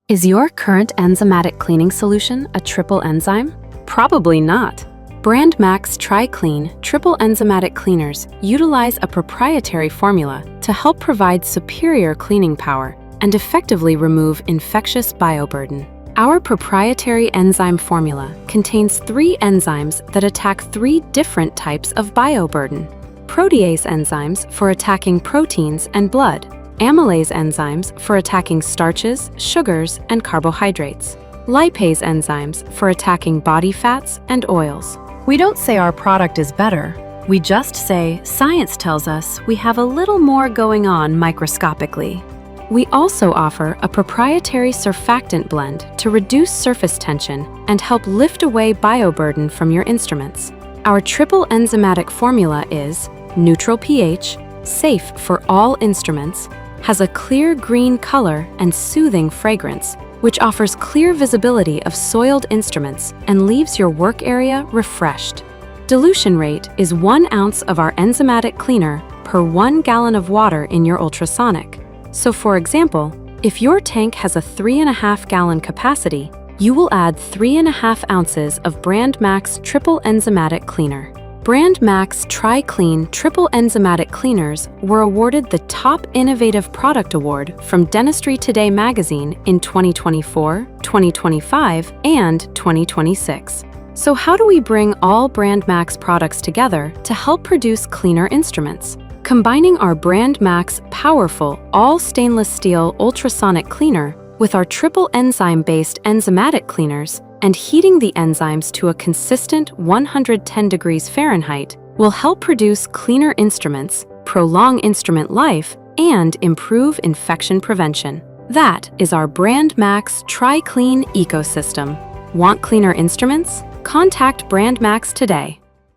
Is your current enzymatic cleaning solution a triple enzyme? Probably not. BrandMax Tri-Clean Triple Enzymatic Cleaners utilize a proprietary formula to help provide superior cleaning power and effectively remove infectious bioburden. Our proprietary enzyme formula contains 3 enzymes that attack 3 different types of bioburden. Protease enzymes for attacking proteins and blood, amylase enzymes for attacking starches, sugars, and carbohydrates, lipase enzymes for attacking body fats and oils. We don't say our product is better. We just say science tells us we have a little more going on microscopically. We also offer a proprietary surfactant blend to reduce surface tension and help lift away bioburden from your instruments. Our triple enzymatic formula is neutral pH, safe for all instruments, has a clear green color and soothing fragrance, which offers clear visibility of soiled instruments and leaves your work area refreshed. Dilution rate is 1 ounce of our enzymatic cleaner per 1 gallon of water in your ultrasonic. So for example, if your tank has a 3.5 gallon capacity, you will add 3.5 ounces of BrandMax Triple Enzymatic Cleaner. BrandMax Tri-Clean Triple Enzymatic Cleaners were awarded the Top Innovative Product Award from Dentistry Today magazine in 2024, 2025, and 2026. So how do we bring all BrandMax products together to help produce cleaner instruments? Combining our BrandMax powerful all-stainless steel ultrasonic cleaner with our triple enzyme-based enzymatic cleaners and heating the enzymes to a consistent 110 degrees Fahrenheit will help produce cleaner instruments, prolong instrument life, and improve infection prevention. That is our BrandMax Tri-Clean ecosystem. Want cleaner instruments? Contact BrandMax today.